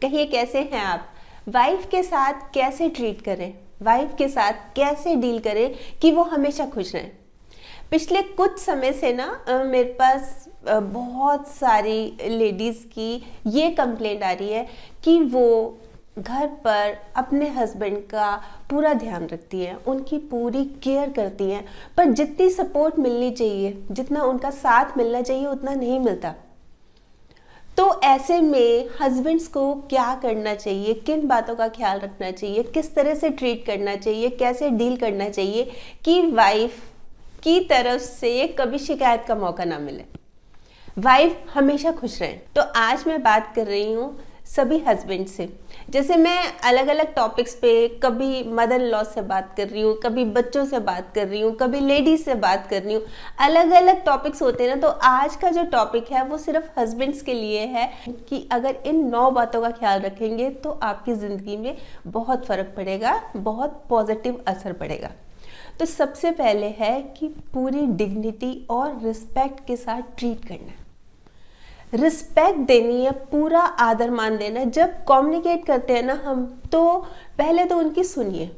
कहिए कैसे हैं आप। वाइफ के साथ कैसे ट्रीट करें, वाइफ के साथ कैसे डील करें कि वो हमेशा खुश रहें। पिछले कुछ समय से ना मेरे पास बहुत सारी लेडीज़ की ये कंप्लेंट आ रही है कि वो घर पर अपने हस्बैंड का पूरा ध्यान रखती हैं, उनकी पूरी केयर करती हैं, पर जितनी सपोर्ट मिलनी चाहिए, जितना उनका साथ मिलना चाहिए उतना नहीं मिलता। तो ऐसे में हस्बैंड्स को क्या करना चाहिए, किन बातों का ख्याल रखना चाहिए, किस तरह से ट्रीट करना चाहिए, कैसे डील करना चाहिए कि वाइफ की तरफ से कभी शिकायत का मौका ना मिले, वाइफ हमेशा खुश रहे। तो आज मैं बात कर रही हूँ सभी हस्बैंड से। जैसे मैं अलग अलग टॉपिक्स पे कभी मदर इन लॉ से बात कर रही हूँ, कभी बच्चों से बात कर रही हूँ, कभी लेडीज से बात कर रही हूँ, अलग अलग टॉपिक्स होते हैं ना। तो आज का जो टॉपिक है वो सिर्फ हस्बैंड्स के लिए है कि अगर इन 9 बातों का ख्याल रखेंगे तो आपकी ज़िंदगी में बहुत फ़र्क पड़ेगा, बहुत पॉजिटिव असर पड़ेगा। तो सबसे पहले है कि पूरी डिग्निटी और रिस्पेक्ट के साथ ट्रीट करना है, रिस्पेक्ट देनी है, पूरा आदर मान देना है। जब कम्युनिकेट करते हैं ना हम, तो पहले तो उनकी सुनिए,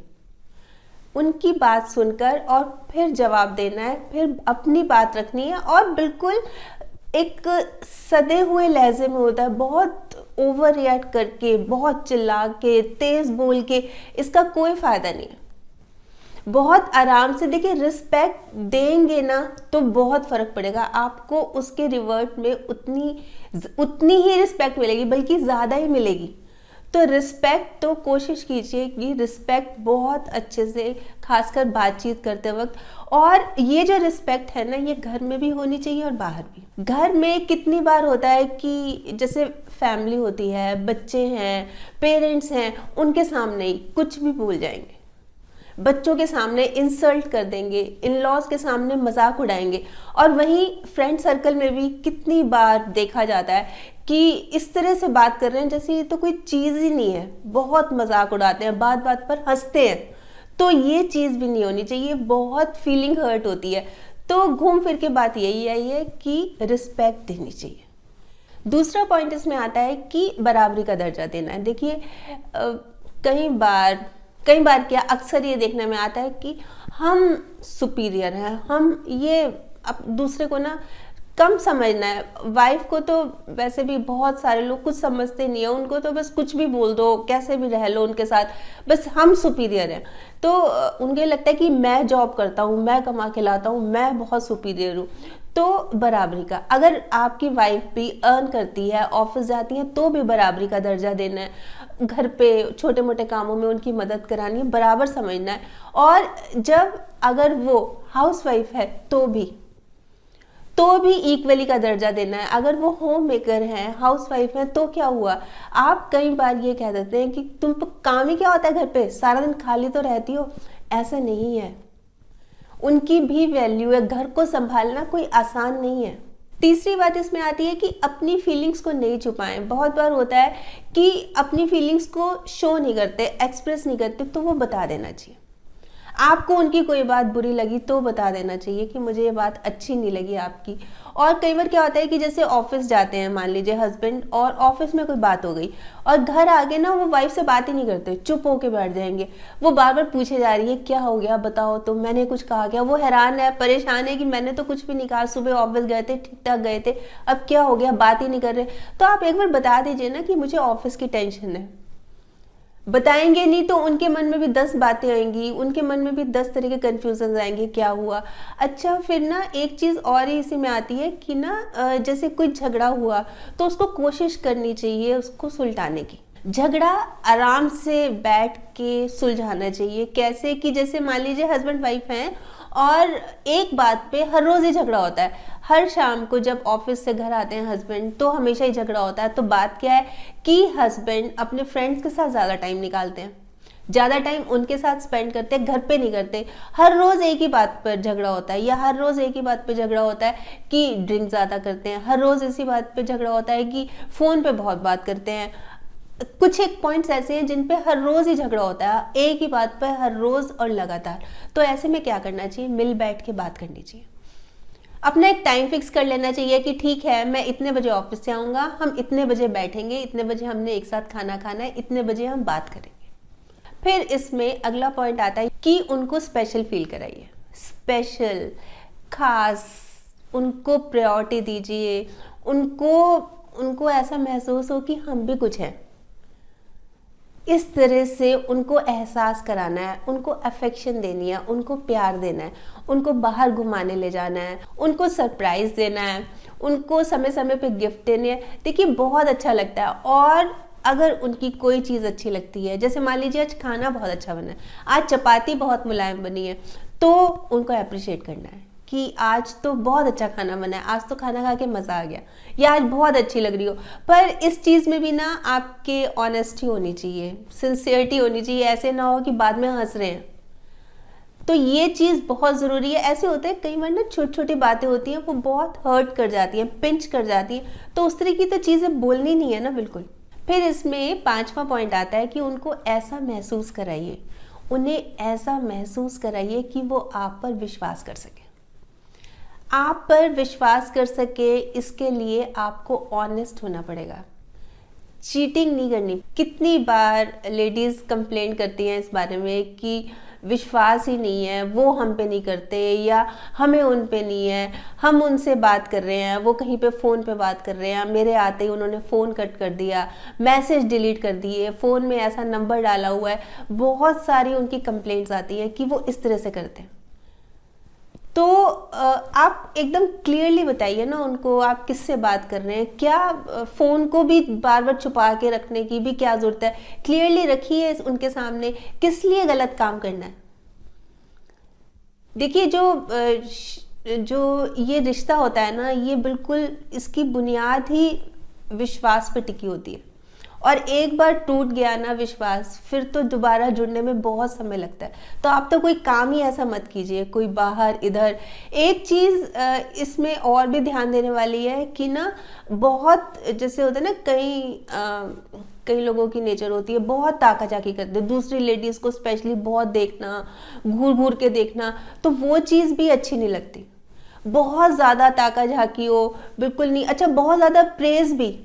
उनकी बात सुनकर और फिर जवाब देना है, फिर अपनी बात रखनी है। और बिल्कुल एक सदे हुए लहजे में होता है, बहुत ओवर रिएक्ट करके, बहुत चिल्ला के, तेज बोल के, इसका कोई फायदा नहीं है। बहुत आराम से देखिए, रिस्पेक्ट देंगे ना तो बहुत फर्क पड़ेगा आपको, उसके रिवर्ट में उतनी ही रिस्पेक्ट मिलेगी, बल्कि ज़्यादा ही मिलेगी। तो रिस्पेक्ट तो कोशिश कीजिए कि रिस्पेक्ट बहुत अच्छे से, खासकर बातचीत करते वक्त। और ये जो रिस्पेक्ट है ना, ये घर में भी होनी चाहिए और बाहर भी। घर में कितनी बार होता है कि जैसे फैमिली होती है, बच्चे हैं, पेरेंट्स हैं, उनके सामने ही कुछ भी भूल जाएंगे, बच्चों के सामने इंसल्ट कर देंगे, इन लॉज के सामने मजाक उड़ाएंगे। और वहीं फ्रेंड सर्कल में भी कितनी बार देखा जाता है कि इस तरह से बात कर रहे हैं जैसे ये तो कोई चीज़ ही नहीं है, बहुत मजाक उड़ाते हैं, बात बात पर हंसते हैं। तो ये चीज़ भी नहीं होनी चाहिए, बहुत फीलिंग हर्ट होती है। तो घूम फिर के बात यही आई है कि रिस्पेक्ट देनी चाहिए। दूसरा पॉइंट इसमें आता है कि बराबरी का दर्जा देना है। देखिए कई बार क्या अक्सर ये देखने में आता है कि हम सुपीरियर हैं, हम ये अब दूसरे को ना कम समझना है। वाइफ को तो वैसे भी बहुत सारे लोग कुछ समझते नहीं है, उनको तो बस कुछ भी बोल दो, कैसे भी रह लो उनके साथ, बस हम सुपीरियर हैं। तो उनको लगता है कि मैं जॉब करता हूँ, मैं कमा के लाता हूँ, मैं बहुत सुपीरियर हूँ। तो बराबरी का, अगर आपकी वाइफ भी अर्न करती है, ऑफिस जाती है, तो भी बराबरी का दर्जा देना है। घर पे छोटे मोटे कामों में उनकी मदद करानी है, बराबर समझना है। और जब अगर वो हाउसवाइफ है तो भी इक्वली का दर्जा देना है। अगर वो होम मेकर हैं, हाउसवाइफ हैं, तो क्या हुआ। आप कई बार ये कह देते हैं कि तुम काम ही क्या होता है घर पे, सारा दिन खाली तो रहती हो। ऐसा नहीं है, उनकी भी वैल्यू है। घर को संभालना कोई आसान नहीं है। तीसरी बात इसमें आती है कि अपनी फीलिंग्स को नहीं छुपाएं। बहुत बार होता है कि अपनी फीलिंग्स को शो नहीं करते, एक्सप्रेस नहीं करते, तो वो बता देना चाहिए। आपको उनकी कोई बात बुरी लगी तो बता देना चाहिए कि मुझे ये बात अच्छी नहीं लगी आपकी। और कई बार क्या होता है कि जैसे ऑफिस जाते हैं, मान लीजिए हस्बैंड, और ऑफिस में कोई बात हो गई और घर आके ना वो वाइफ से बात ही नहीं करते, चुप होके बैठ जाएंगे। वो बार बार पूछे जा रही है क्या हो गया बताओ, तो मैंने कुछ कहा क्या। वो हैरान है, परेशान है कि मैंने तो कुछ भी नहीं कहा, सुबह ऑफिस गए थे, ठीक ठाक गए थे, अब क्या हो गया, बात ही नहीं कर रहे। तो आप एक बार बता दीजिए ना कि मुझे ऑफिस की टेंशन है। बताएंगे नहीं तो उनके मन में भी 10 बातें आएंगी, उनके मन में भी 10 तरह के कंफ्यूजन आएंगे, क्या हुआ। अच्छा, फिर ना एक चीज़ और ही इसी में आती है कि ना जैसे कोई झगड़ा हुआ तो उसको कोशिश करनी चाहिए उसको सुलझाने की। झगड़ा आराम से बैठ के सुलझाना चाहिए। कैसे कि जैसे मान लीजिए हस्बैंड वाइफ हैं और एक बात पे हर रोज़ ही झगड़ा होता है। हर शाम को जब ऑफिस से घर आते हैं हस्बैंड, तो हमेशा ही झगड़ा होता है। तो बात क्या है कि हस्बैंड अपने फ्रेंड्स के साथ ज़्यादा टाइम निकालते हैं, ज़्यादा टाइम उनके साथ स्पेंड करते हैं, घर पे नहीं करते। हर रोज़ एक ही बात पर झगड़ा होता है, या हर रोज़ एक ही बात पे झगड़ा होता है कि ड्रिंक ज़्यादा करते हैं। हर रोज़ इसी बात पे झगड़ा होता है कि फ़ोन पे बहुत बात करते हैं। कुछ एक पॉइंट्स ऐसे हैं जिन पे हर रोज़ ही झगड़ा होता है, एक ही बात पर हर रोज़ और लगातार। तो ऐसे में क्या करना चाहिए, मिल बैठ के बात करनी चाहिए। अपना एक टाइम फिक्स कर लेना चाहिए कि ठीक है, मैं इतने बजे ऑफिस से आऊँगा, हम इतने बजे बैठेंगे, इतने बजे हमने एक साथ खाना खाना है, इतने बजे हम बात करेंगे। फिर इसमें अगला पॉइंट आता है कि उनको स्पेशल फील कराइए, स्पेशल, खास, उनको प्रायोरिटी दीजिए, उनको ऐसा महसूस हो कि हम भी कुछ हैं। इस तरह से उनको एहसास कराना है, उनको अफेक्शन देनी है, उनको प्यार देना है, उनको बाहर घुमाने ले जाना है, उनको सरप्राइज देना है, उनको समय समय पे गिफ्ट देने हैं। देखिए बहुत अच्छा लगता है। और अगर उनकी कोई चीज़ अच्छी लगती है, जैसे मान लीजिए आज खाना बहुत अच्छा बना है, आज चपाती बहुत मुलायम बनी है, तो उनको अप्रिशिएट करना है कि आज तो बहुत अच्छा खाना बना है, आज तो खाना खा के मज़ा आ गया, या आज बहुत अच्छी लग रही हो। पर इस चीज़ में भी ना आपके ऑनेस्टी होनी चाहिए, सिंसियरिटी होनी चाहिए, ऐसे ना हो कि बाद में हंस रहे हैं। तो ये चीज़ बहुत ज़रूरी है। ऐसे होता है कई बार ना छोटी छोटी बातें होती हैं, वो बहुत हर्ट कर जाती हैं, पिंच कर जाती हैं, तो उस तरह की तो चीज़ें बोलनी नहीं है ना बिल्कुल। फिर इसमें 5वां पॉइंट आता है कि उनको ऐसा महसूस कराइए, उन्हें ऐसा महसूस कराइए कि वो आप पर विश्वास कर सके। आप पर विश्वास कर सके, इसके लिए आपको ऑनेस्ट होना पड़ेगा, चीटिंग नहीं करनी। कितनी बार लेडीज़ कंप्लेन करती हैं इस बारे में कि विश्वास ही नहीं है, वो हम पे नहीं करते, या हमें उन पे नहीं है, हम उनसे बात कर रहे हैं, वो कहीं पे फ़ोन पे बात कर रहे हैं, मेरे आते ही उन्होंने फ़ोन कट कर दिया, मैसेज डिलीट कर दिए, फ़ोन में ऐसा नंबर डाला हुआ है। बहुत सारी उनकी कंप्लेंट्स आती हैं कि वो इस तरह से करते हैं। तो आप एकदम क्लियरली बताइए ना उनको, आप किससे बात कर रहे हैं, क्या फ़ोन को भी बार बार छुपा के रखने की भी क्या ज़रूरत है। क्लियरली रखिए उनके सामने, किस लिए गलत काम करना है। देखिए जो ये रिश्ता होता है ना, ये बिल्कुल इसकी बुनियाद ही विश्वास पे टिकी होती है, और एक बार टूट गया ना विश्वास, फिर तो दोबारा जुड़ने में बहुत समय लगता है। तो आप तो कोई काम ही ऐसा मत कीजिए, कोई बाहर इधर। एक चीज़ इसमें और भी ध्यान देने वाली है कि ना, बहुत जैसे होता है ना, कई लोगों की नेचर होती है बहुत ताका झाकी करते हैं, दूसरी लेडीज़ को स्पेशली बहुत देखना, घूर घूर के देखना, तो वो चीज़ भी अच्छी नहीं लगती। बहुत ज़्यादा ताका झाकी हो, बिल्कुल नहीं। अच्छा, बहुत ज़्यादा प्रेज भी,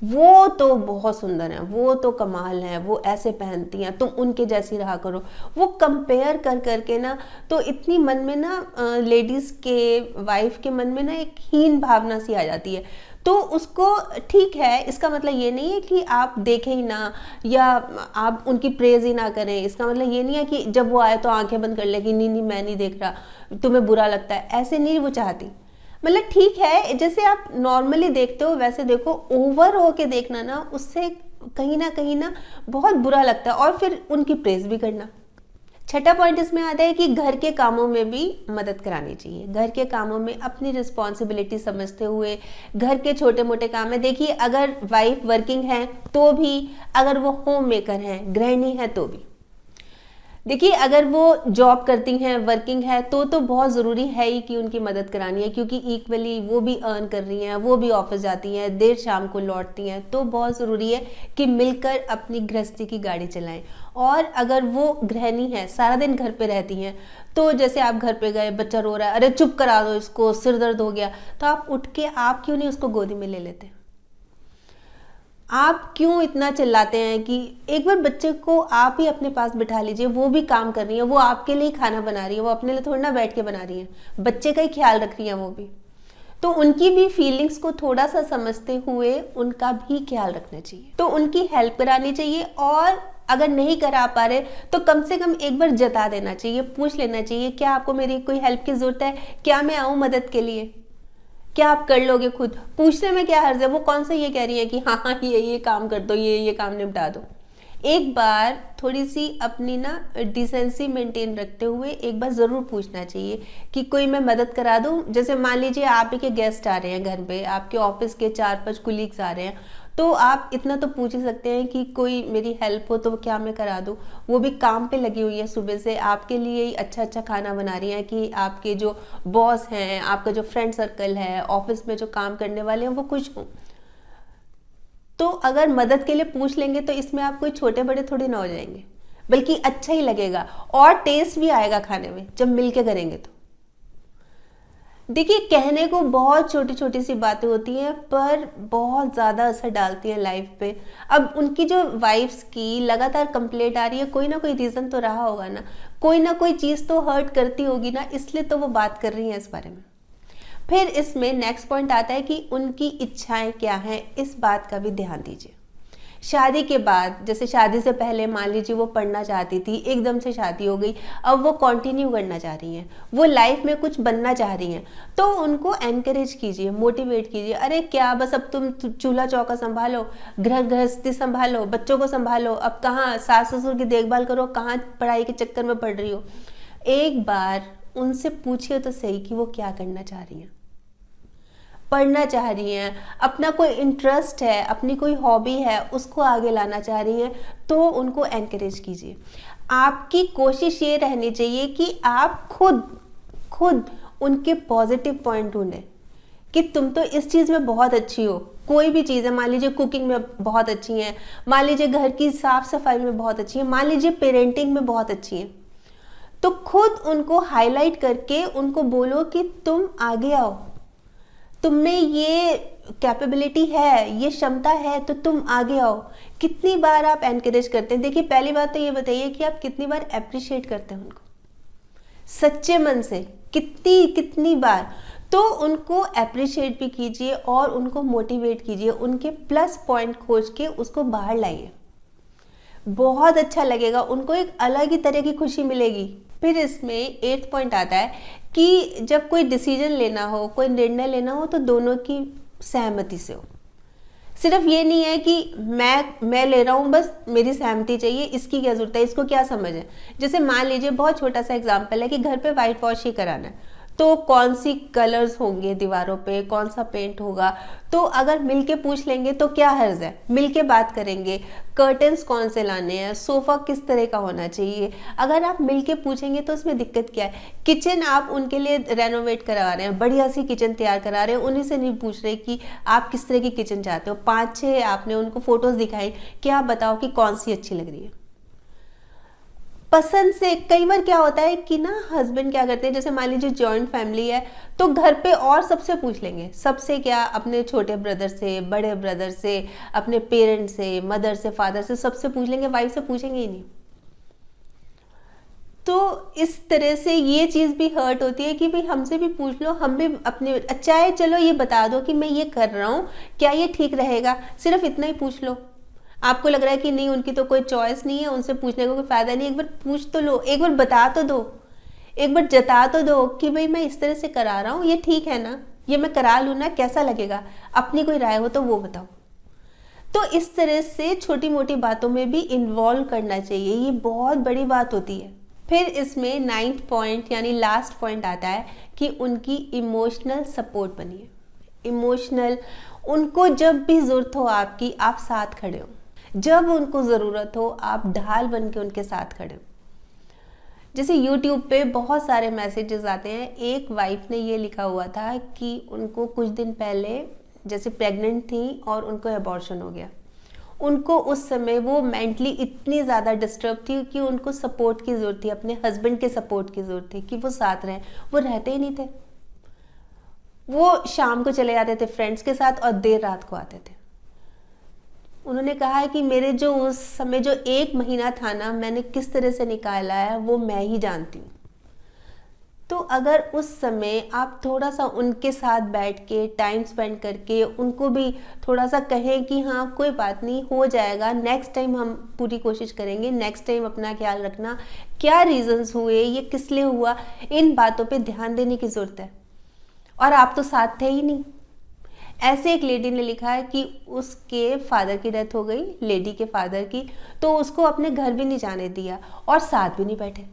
वो तो बहुत सुंदर है, वो तो कमाल है, वो ऐसे पहनती हैं, तुम उनके जैसी रहा करो। वो कंपेयर कर करके ना, तो इतनी मन में ना लेडीज़ के, वाइफ के मन में ना एक हीन भावना सी आ जाती है। तो उसको, ठीक है, इसका मतलब ये नहीं है कि आप देखें ही ना, या आप उनकी प्रेज ही ना करें। इसका मतलब ये नहीं है कि जब वो आए तो आंखें बंद कर ले कि नहीं नहीं मैं नहीं देख रहा, तुम्हें बुरा लगता है, ऐसे नहीं वो चाहती। मतलब ठीक है, जैसे आप नॉर्मली देखते हो वैसे देखो, ओवर होके देखना ना, उससे कहीं ना बहुत बुरा लगता है, और फिर उनकी प्रेज भी करना। छठा पॉइंट इसमें आता है कि घर के कामों में भी मदद करानी चाहिए। घर के कामों में अपनी रिस्पॉन्सिबिलिटी समझते हुए, घर के छोटे मोटे काम है। देखिए, अगर वाइफ वर्किंग है तो भी, अगर वो होम मेकर है, गृहिणी है तो भी, देखिए अगर वो जॉब करती हैं, वर्किंग है, तो बहुत ज़रूरी है ही कि उनकी मदद करानी है, क्योंकि इक्वली वो भी अर्न कर रही हैं, वो भी ऑफिस जाती हैं, देर शाम को लौटती हैं, तो बहुत ज़रूरी है कि मिलकर अपनी गृहस्थी की गाड़ी चलाएं। और अगर वो गृहिणी है, सारा दिन घर पे रहती हैं, तो जैसे आप घर पे गए, बच्चा रो रहा है, अरे चुप करा दो इसको, सिर दर्द हो गया, तो आप उठ के, आप क्यों नहीं उसको गोदी में ले लेते? आप क्यों इतना चिल्लाते हैं कि एक बार बच्चे को आप ही अपने पास बिठा लीजिए, वो भी काम कर रही है, वो आपके लिए खाना बना रही है, वो अपने लिए थोड़ा ना बैठ के बना रही है, बच्चे का ही ख्याल रख रही है वो भी। तो उनकी भी फीलिंग्स को थोड़ा सा समझते हुए उनका भी ख्याल रखना चाहिए, तो उनकी हेल्प करानी चाहिए। और अगर नहीं करा पा रहे तो कम से कम एक बार जता देना चाहिए, पूछ लेना चाहिए, क्या आपको मेरी कोई हेल्प की जरूरत है, क्या मैं आऊँ मदद के लिए, क्या आप कर लोगे खुद? पूछने में क्या हर्ज है? वो कौन सा ये कह रही है कि हाँ हाँ ये काम कर दो, ये काम निपटा दो। एक बार थोड़ी सी अपनी ना डिसेंसी मेंटेन रखते हुए एक बार ज़रूर पूछना चाहिए कि कोई मैं मदद करा दूँ। जैसे मान लीजिए आप ही के गेस्ट आ रहे हैं घर पे, आपके ऑफिस के 4-5 कुलीग्स आ रहे हैं, तो आप इतना तो पूछ ही सकते हैं कि कोई मेरी हेल्प हो तो क्या मैं करा दूँ। वो भी काम पे लगी हुई है सुबह से, आपके लिए ही अच्छा अच्छा खाना बना रही हैं कि आपके जो बॉस हैं, आपका जो फ्रेंड सर्कल है, ऑफिस में जो काम करने वाले हैं, वो खुश हों। तो अगर मदद के लिए पूछ लेंगे तो इसमें आप कोई छोटे बड़े थोड़े ना हो जाएंगे, बल्कि अच्छा ही लगेगा और टेस्ट भी आएगा खाने में जब मिल के करेंगे। तो देखिए, कहने को बहुत छोटी छोटी सी बातें होती हैं पर बहुत ज़्यादा असर डालती हैं लाइफ पे। अब उनकी जो वाइफ्स की लगातार कंप्लेंट आ रही है, कोई ना कोई रीज़न तो रहा होगा ना कोई चीज़ तो हर्ट करती होगी ना, इसलिए तो वो बात कर रही हैं इस बारे में। फिर इसमें नेक्स्ट पॉइंट आता है कि उनकी इच्छाएं क्या हैं, इस बात का भी ध्यान दीजिए। शादी के बाद, जैसे शादी से पहले मान लीजिए वो पढ़ना चाहती थी, एकदम से शादी हो गई, अब वो कंटिन्यू करना चाह रही हैं, वो लाइफ में कुछ बनना चाह रही हैं, तो उनको एनकरेज कीजिए, मोटिवेट कीजिए। अरे क्या बस अब तुम चूल्हा चौका संभालो, घर गृहस्थी संभालो, बच्चों को संभालो, अब कहाँ सास ससुर की देखभाल करो, कहाँ पढ़ाई के चक्कर में पड़ रही हो। एक बार उनसे पूछिए तो सही कि वो क्या करना चाह रही हैं। पढ़ना चाह रही हैं, अपना कोई इंटरेस्ट है, अपनी कोई हॉबी है, उसको आगे लाना चाह रही हैं, तो उनको एनकरेज कीजिए। आपकी कोशिश ये रहनी चाहिए कि आप खुद उनके पॉजिटिव पॉइंट ढूंढें कि तुम तो इस चीज़ में बहुत अच्छी हो। कोई भी चीज़ है, मान लीजिए कुकिंग में बहुत अच्छी हैं, मान लीजिए घर की साफ सफाई में बहुत अच्छी हैं, मान लीजिए पेरेंटिंग में बहुत अच्छी हैं, तो खुद उनको हाईलाइट करके उनको बोलो कि तुम आगे आओ, तुम में ये कैपेबिलिटी है, ये क्षमता है, तो तुम आगे आओ। कितनी बार आप एनकरेज करते हैं? देखिए, पहली बात तो ये बताइए कि आप कितनी बार अप्रिशिएट करते हैं उनको सच्चे मन से, कितनी बार। तो उनको अप्रिशिएट भी कीजिए और उनको मोटिवेट कीजिए, उनके प्लस पॉइंट खोज के उसको बाहर लाइए। बहुत अच्छा लगेगा, उनको एक अलग ही तरह की खुशी मिलेगी। फिर इसमें 8th पॉइंट आता है कि जब कोई डिसीजन लेना हो, कोई निर्णय लेना हो, तो दोनों की सहमति से हो। सिर्फ ये नहीं है कि मैं ले रहा हूँ, बस मेरी सहमति चाहिए, इसकी क्या जरूरत है, इसको क्या समझ है। जैसे मान लीजिए, बहुत छोटा सा एग्जांपल है कि घर पे वाइट वॉश ही कराना है, तो कौन सी कलर्स होंगे दीवारों पे, कौन सा पेंट होगा, तो अगर मिलके पूछ लेंगे तो क्या हर्ज है, मिलके बात करेंगे। कर्टन्स कौन से लाने हैं, सोफा किस तरह का होना चाहिए, अगर आप मिलके पूछेंगे तो उसमें दिक्कत क्या है। किचन आप उनके लिए रेनोवेट करवा रहे हैं, बढ़िया सी किचन तैयार करा रहे हैं, उन्हीं से नहीं पूछ रहे कि आप किस तरह की किचन चाहते हो। 5-6 आपने उनको फोटोज दिखाई कि आप बताओ कि कौन सी अच्छी लग रही है। पसंद से कई बार क्या होता है कि ना, हस्बैंड क्या करते हैं, जैसे मान लीजिए जॉइंट फैमिली है, तो घर पे और सबसे पूछ लेंगे। सबसे क्या, अपने छोटे ब्रदर से, बड़े ब्रदर से, अपने पेरेंट्स से, मदर से, फादर से, सबसे पूछ लेंगे, वाइफ से पूछेंगे ही नहीं। तो इस तरह से ये चीज़ भी हर्ट होती है कि भाई हमसे भी पूछ लो, हम भी अपने, अच्छा है चलो ये बता दो कि मैं ये कर रहा हूँ, क्या ये ठीक रहेगा, सिर्फ इतना ही पूछ लो। आपको लग रहा है कि नहीं, उनकी तो कोई चॉइस नहीं है, उनसे पूछने का कोई फायदा नहीं, एक बार पूछ तो लो, एक बार बता तो दो, एक बार जता तो दो कि भाई मैं इस तरह से करा रहा हूँ, ये ठीक है ना, ये मैं करा लूँ ना, कैसा लगेगा, अपनी कोई राय हो तो वो बताओ। तो इस तरह से छोटी मोटी बातों में भी इन्वॉल्व करना चाहिए, ये बहुत बड़ी बात होती है। फिर इसमें 9th पॉइंट यानी लास्ट पॉइंट आता है कि उनकी इमोशनल सपोर्ट बनिए। इमोशनल, उनको जब भी ज़रूरत हो आपकी, आप साथ खड़े हो। जब उनको ज़रूरत हो, आप ढाल बन के उनके साथ खड़े हो। जैसे YouTube पे बहुत सारे मैसेजेस आते हैं। एक वाइफ ने ये लिखा हुआ था कि उनको कुछ दिन पहले जैसे प्रेग्नेंट थी और उनको अबॉर्शन हो गया। उनको उस समय वो मेंटली इतनी ज़्यादा डिस्टर्ब थी कि उनको सपोर्ट की ज़रूरत थी, अपने हस्बैंड के सपोर्ट की ज़रूरत थी कि वो साथ रहें। वो रहते ही नहीं थे, वो शाम को चले जाते थे फ्रेंड्स के साथ और देर रात को आते थे। उन्होंने कहा है कि मेरे जो उस समय जो 1 महीना था ना, मैंने किस तरह से निकाला है वो मैं ही जानती हूँ। तो अगर उस समय आप थोड़ा सा उनके साथ बैठ के टाइम स्पेंड करके उनको भी थोड़ा सा कहें कि हाँ कोई बात नहीं, हो जाएगा, नेक्स्ट टाइम हम पूरी कोशिश करेंगे, नेक्स्ट टाइम अपना ख्याल रखना, क्या रीजंस हुए, ये किस लिए हुआ, इन बातों पे ध्यान देने की ज़रूरत है। और आप तो साथ थे ही नहीं। ऐसे एक लेडी ने लिखा है कि उसके फादर की डेथ हो गई, लेडी के फादर की, तो उसको अपने घर भी नहीं जाने दिया और साथ भी नहीं बैठे।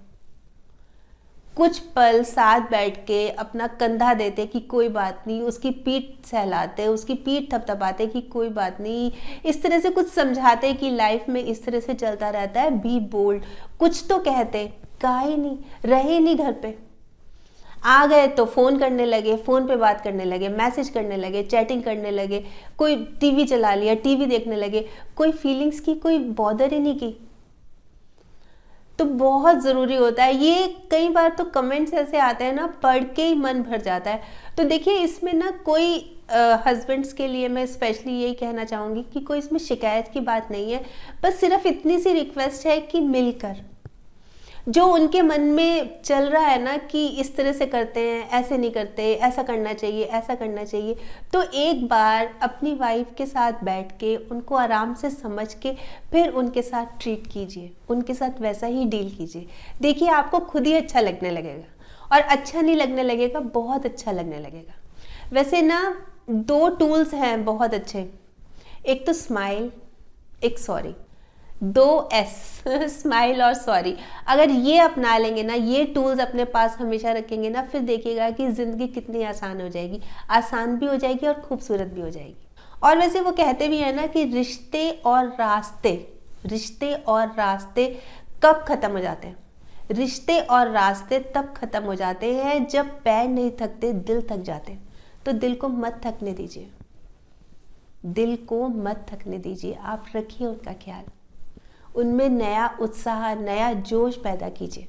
कुछ पल साथ बैठ के अपना कंधा देते कि कोई बात नहीं, उसकी पीठ सहलाते, उसकी पीठ थपथपाते कि कोई बात नहीं, इस तरह से कुछ समझाते कि लाइफ में इस तरह से चलता रहता है, बी बोल्ड, कुछ तो कहते। कहा ही नहीं, रहे नहीं घर पे। आ गए तो फ़ोन करने लगे, फ़ोन पे बात करने लगे, मैसेज करने लगे, चैटिंग करने लगे, कोई टीवी चला लिया, टीवी देखने लगे, कोई फीलिंग्स की कोई बॉदर ही नहीं की। तो बहुत ज़रूरी होता है ये। कई बार तो कमेंट्स ऐसे आते हैं ना, पढ़ के ही मन भर जाता है। तो देखिए इसमें ना कोई हस्बैंड्स के लिए मैं स्पेशली यही कहना चाहूँगी कि कोई इसमें शिकायत की बात नहीं है, बस सिर्फ इतनी सी रिक्वेस्ट है कि मिलकर जो उनके मन में चल रहा है ना कि इस तरह से करते हैं, ऐसे नहीं करते, ऐसा करना चाहिए, ऐसा करना चाहिए, तो एक बार अपनी वाइफ के साथ बैठ के उनको आराम से समझ के फिर उनके साथ ट्रीट कीजिए, उनके साथ वैसा ही डील कीजिए। देखिए आपको खुद ही अच्छा लगने लगेगा, और अच्छा नहीं लगने लगेगा, बहुत अच्छा लगने लगेगा। वैसे ना 2 टूल्स हैं बहुत अच्छे, एक तो स्माइल, एक सॉरी, 2S स्माइल और सॉरी। अगर ये अपना लेंगे ना, ये टूल्स अपने पास हमेशा रखेंगे ना, फिर देखिएगा कि ज़िंदगी कितनी आसान हो जाएगी, आसान भी हो जाएगी और खूबसूरत भी हो जाएगी। और वैसे वो कहते भी हैं ना कि रिश्ते और रास्ते कब ख़त्म हो जाते हैं? रिश्ते और रास्ते तब ख़त्म हो जाते हैं जब पैर नहीं थकते, दिल थक जाते हैं। तो दिल को मत थकने दीजिए, दिल को मत थकने दीजिए, आप रखिए उनका ख्याल, उनमें नया उत्साह, नया जोश पैदा कीजिए।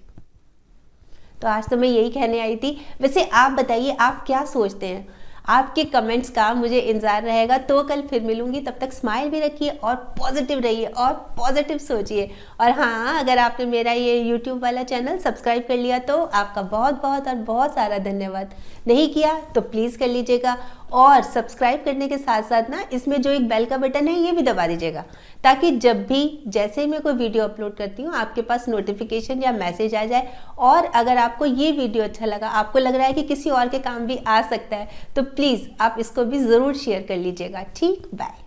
तो आज तो मैं यही कहने आई थी। वैसे आप बताइए आप क्या सोचते हैं? आपके कमेंट्स का मुझे इंतज़ार रहेगा। तो कल फिर मिलूंगी, तब तक स्माइल भी रखिए और पॉजिटिव रहिए और पॉजिटिव सोचिए। और हाँ, अगर आपने मेरा ये यूट्यूब वाला चैनल सब्सक्राइब कर लिया तो आपका बहुत बहुत और बहुत सारा धन्यवाद। नहीं किया तो प्लीज़ कर लीजिएगा, और सब्सक्राइब करने के साथ साथ ना इसमें जो एक बेल का बटन है ये भी दबा दीजिएगा, ताकि जब भी जैसे ही मैं कोई वीडियो अपलोड करती हूँ आपके पास नोटिफिकेशन या मैसेज आ जाए। और अगर आपको ये वीडियो अच्छा लगा, आपको लग रहा है कि किसी और के काम भी आ सकता है, तो प्लीज़ आप इसको भी ज़रूर शेयर कर लीजिएगा। ठीक, बाय।